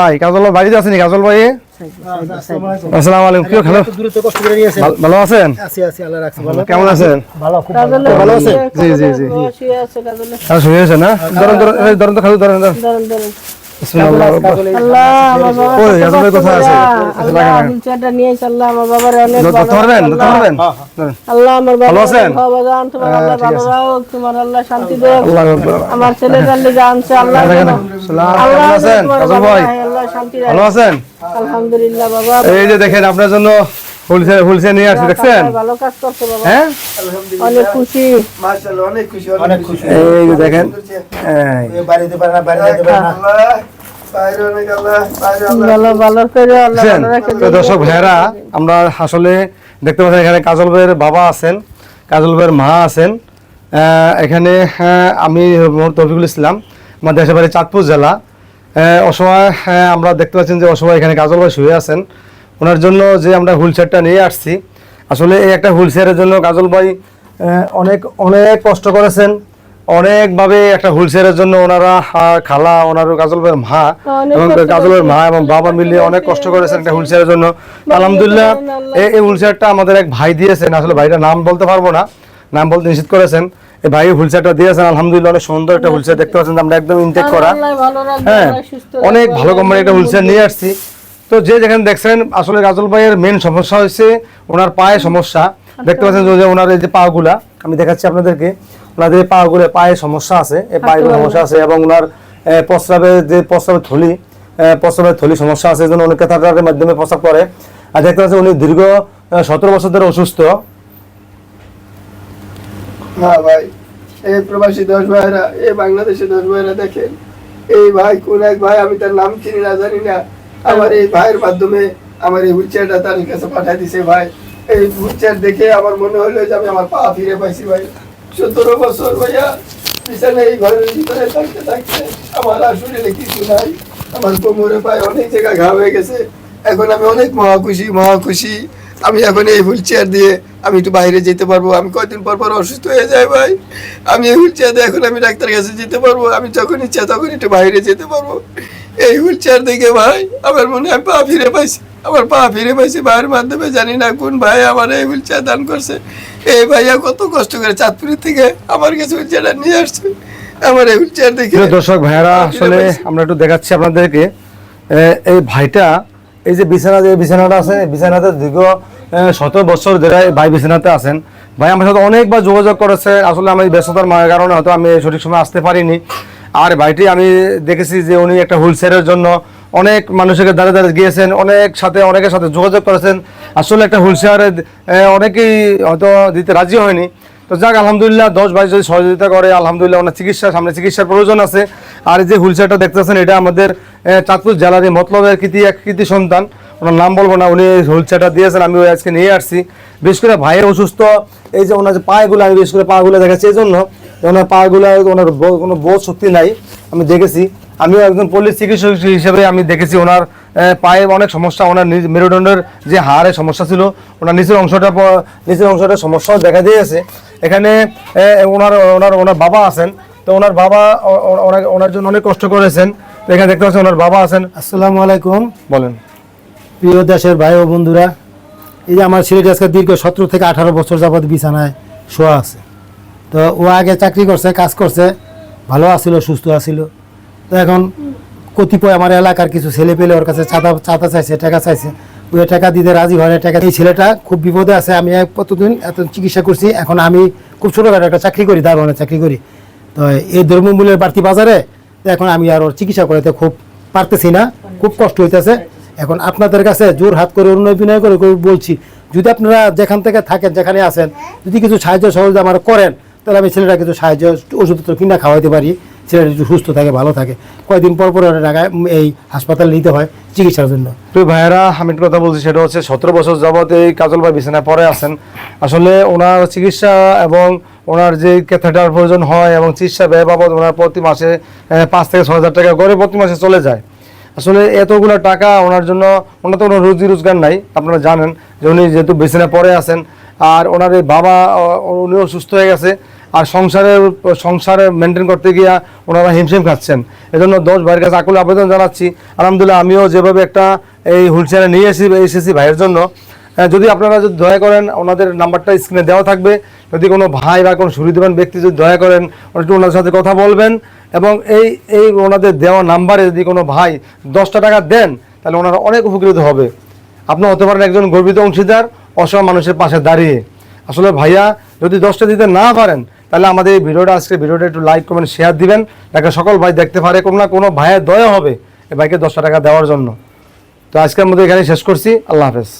ভাই, কাজল ভাই বাড়িতে আছেন? কাজল ভাই, আসসালামু আলাইকুম। কি ভালো, ভালো আছেন? কেমন আছেন? ভালো আছেন? জি জি জি, শুয়ে আছে না? ধরেন ধরেন ধরেন তো, খালি ধরেন ধরেন। আমার ছেলেটার লিগে আনছে আল্লাহ। ভালো আছেন? আলহামদুলিল্লাহ বাবা। এই যে দেখেন আপনার জন্য হুলসে নিয়ে আসছি, দেখছেন? ভালো কাজ করছে বাবা, হ্যাঁ অনেক খুশি। মাশাআল্লাহ, অনেক খুশি, অনেক খুশি। এই যে দেখেন, বাড়িতে পারে না, বাড়িতে পারে না। বাইরে অনেক আল্লাহ, বাইরে আল্লাহ। ভালো ভালো করে আল্লাহ ভালো রাখে। তো দর্শক ভাইরা, আমরা আসলে দেখতে পাচ্ছেন এখানে কাজল ভাইয়ের বাবা আছেন, কাজল ভাইয়ের মা আছেন। এখানে আমি তৌফিকুল ইসলাম, আমার দেশের বাড়ি চাঁদপুর জেলা। অসহায়, আমরা দেখতে পাচ্ছেন যে অসহায় এখানে কাজল ভাই শুয়ে আছেন। ওনার জন্য যে আমরা হুইল চেয়ারটা নিয়ে আসছি, আসলে এই একটা হুইল চেয়ারের জন্য কাজল ভাই অনেক অনেক কষ্ট করেছেন। অনেকভাবে একটা হুইল চেয়ারের জন্য ওনারা খালা, ওনার কাজল ভাইয়ের মা এবং কাজলের মা এবং বাবা মিলে অনেক কষ্ট করেছেন একটা হুইল চেয়ারের জন্য। আলহামদুলিল্লাহ এই হুইল চেয়ারটা আমাদের এক ভাই দিয়েছেন, আসলে ভাইটার নাম বলতে পারবো না, নাম বলতে নিষেধ করেছেন। এই ভাই হুইল চেয়ারটা দিয়েছেন, আলহামদুলিল্লাহ অনেক সুন্দর একটা হুইল চেয়ার দেখতে পাচ্ছেন, আমরা একদম ইনটেক করা। হ্যাঁ, অনেক ভালো কোম্পানির একটা হুইল চেয়ার নিয়ে আসছি। তো যে যেখানে দেখছেন, আসলে কাজল ভাইয়ের মেন সমস্যা হয়েছে ওনার পায়ে সমস্যা। দেখতে পাচ্ছেন যে ওনার এই যে পাগুলা, আমি দেখাচ্ছি আপনাদেরকে, ওনাদের পাগুলো পায়ে সমস্যা আছে, এই পায়ে সমস্যা আছে এবং ওনার প্রস্রাবের থলি সমস্যা আছে, জন্য উনি ক্যাথাটারের মাধ্যমে প্রস্রাব করে। আর দেখতে পাচ্ছেন উনি দীর্ঘ 17 বছর ধরে অসুস্থ। হ্যাঁ ভাই, এই প্রবাসী 10 ভাইরা, এই বাংলাদেশে 10 ভাইরা দেখেন, এই ভাই কোন এক ভাই, আমি তার নাম চিনি না, জানি না, আমার এই ভাইয়ের মাধ্যমে আমার এই হুইলচেয়ারটা তার কাছে পাঠিয়ে দিছে। ভাই, এই হুইলচেয়ার দেখে আমার মনে হলো যে আমি আমার পা ফিরে পাইছি। ভাই, 17 বছর ভাইয়া বিছানায় এই ঘরের ভিতরে থাকতে থাকতে আমার আর শরীরে কিছু নাই, আমার কোমরে পায়ে অনেক জায়গায় ঘা হয়ে গেছে। এখন আমি অনেক মহা খুশি। আমি এখন এই হুইল চেয়ার দিয়ে আমি একটু বাইরে যেতে পারবো। আমি কয়েকদিন পর পর অসুস্থ হয়ে যাই ভাই, আমি এই হুইল চেয়ার দিয়ে এখন আমি ডাক্তার কাছে যেতে পারবো, আমি যখন ইচ্ছা তখন একটু বাইরে যেতে পারবো। এই হুইল চেয়ার দেখে ভাই আমার মনে হয় পা ফিরে পাইছি, আমার পা ফিরে পাইছি ভাইয়ের মাধ্যমে। জানি না কোন ভাই আমার এই হুইল চেয়ার দান করছে। এই ভাইয়া কত কষ্ট করে চাঁদপুরের থেকে আমার কাছে হুইল চেয়ারটা নিয়ে আসছে। আমার এই হুইল চেয়ার দেখে দর্শক ভাইরা, আসলে আমরা একটু দেখাচ্ছি আপনাদেরকে। এই ভাইটা, এই যে বিছানাটা আছে, বিছানাতে দীর্ঘ 17 বছর ধরে ভাই বিছানাতে আছেন। ভাই আমার সাথে অনেকবার যোগাযোগ করেছে, আসলে আমি ব্যস্ততার কারণে হয়তো আমি সঠিক সময় আসতে পারিনি। আর ভাইটি আমি দেখেছি যে উনি একটা হুইল চেয়ারের জন্য অনেক মানুষকে দাঁড়িয়ে গিয়েছেন, অনেকের সাথে যোগাযোগ করেছেন। আসলে একটা হুইল চেয়ারে অনেকেই হয়তো দিতে রাজি হয়নি। তো যাক, আলহামদুলিল্লাহ 10 ভাই যদি সহযোগিতা করে, আলহামদুলিল্লাহ ওনার সামনে চিকিৎসার প্রয়োজন আছে। আর এই যে হুইল চেয়ারটা দেখতেছেন, এটা আমাদের চাঁদপুর জেলার মতলবের কৃতি সন্তান, ওনার নাম বলবো না, উনি হুইল চেয়ারটা দিয়েছেন, আমি আজকে নিয়ে আসছি। বিশেষ করে ভাইয়ের অসুস্থ, এই যে ওনার যে পায়েগুলো, আমি বিশেষ করে পাগুলো দেখাচ্ছি এই জন্য, ওনার পাগুলো ওনার কোনো বোধ শক্তি নাই। আমি দেখেছি, আমিও একজন পল্লী চিকিৎসক হিসেবে আমি দেখেছি ওনার পায়ে অনেক সমস্যা, ওনার মেরুদণ্ডের যে হাড়ের সমস্যা ছিল, ওনার নিচের অংশটা সমস্যাও দেখা দিয়েছে। এখানে ওনার বাবা আছেন, তো ওনার বাবা ওনার জন্য অনেক কষ্ট করেছেন। তো এখানে দেখতে পাচ্ছেন ওনার বাবা আছেন। আসসালামু আলাইকুম। বলেন। প্রিয় দেশের ভাই ও বন্ধুরা, এই যে আমার ছেলেটি আজকে দীর্ঘ 17 থেকে 18 বছর যাবৎ বিছানায় শোয়া আছে। তো ও আগে চাকরি করছে, কাজ করছে, ভালো আছিল, সুস্থ আছিল। তো এখন কতিপয় আমার এলাকার কিছু ছেলে পেলে ওর কাছে চাঁদা চাইছে, টাকা চাইছে, ওই টাকা দিতে রাজি হয় না। টাকা, এই ছেলেটা খুব বিপদে আছে। আমি প্রতিদিন এত চিকিৎসা করছি, এখন আমি খুব ছোটোখাটো একটা চাকরি করি, দারোয়ানের চাকরি করি। তো এই দ্রব্যমূল্যের বাড়তি বাজারে এখন আমি আর ওর চিকিৎসা করাতে খুব পারতেছি না, খুব কষ্ট হইতেছে। এখন আপনাদের কাছে জোর হাত করে অনুনয় বিনয় করে বলছি, যদি আপনারা যেখান থেকে থাকেন, যেখানে আছেন, যদি কিছু সাহায্য সহযোগিতা আমার করেন, তাহলে আমি ছেলেটা কিছু সাহায্য ওষুধপত্র কিনা খাওয়াইতে পারি, ছেলেটা একটু সুস্থ থাকে, ভালো থাকে। কয়েকদিন পর টাকায় এই হাসপাতালে নিতে হয় চিকিৎসার জন্য। তো ভাইয়েরা, আমি একটা কথা বলছি, সেটা হচ্ছে 17 বছর যাবত এই কাজল ভাই বিছানায় পড়ে আছেন। আসলে ওনার চিকিৎসা এবং ওনার যে ক্যাথেটার প্রয়োজন হয় এবং চিকিৎসা ব্যয় বাবদ ওনার প্রতি মাসে 5 থেকে 6 হাজার টাকা করে প্রতি মাসে চলে যায়। আসলে এতগুলো টাকা ওনার জন্য, ওনার তো কোনো রুজি রোজগার নাই, আপনারা জানেন যে উনি যেহেতু বিছানায় পড়ে আছেন। আর ওনার এই বাবা, উনিও সুস্থ হয়ে গেছে। আর সংসারে মেনটেন করতে গিয়া ওনারা হিমশিম খাচ্ছেন। এজন্য 10 ভাইয়ের কাছে আকুল আবেদন জানাচ্ছি। আলহামদুলিল্লাহ আমিও যেভাবে একটা এই হুইল চেয়ারে নিয়ে এসেছি ভাইয়ের জন্য, যদি আপনারা যদি দয়া করেন, ওনাদের নাম্বারটা স্ক্রিনে দেওয়া থাকবে, যদি কোনো ভাই বা কোনো সুবিধাবান ব্যক্তি যদি দয়া করেন একটু ওনাদের সাথে কথা বলবেন, এবং এই ওনাদের দেওয়া নাম্বারে যদি কোনো ভাই 10টা টাকা দেন তাহলে ওনারা অনেক উপকৃত হবে। আপনি হতে পারেন একজন গর্বিত অংশীদার অসহায় মানুষের পাশে দাঁড়িয়ে। আসলে ভাইয়া যদি 10টা দিতে না পারেন তাহলে আমাদের এই ভিডিওটা একটু লাইক কমেন্ট শেয়ার দিবেন, যাতে সকল ভাই দেখতে পারে, কোনো না কোনো ভাইয়ের দয়া হবে এই ভাইকে 10টা টাকা দেওয়ার জন্য। তো আজকের মধ্যে এখানে শেষ করছি। আল্লাহ হাফেজ।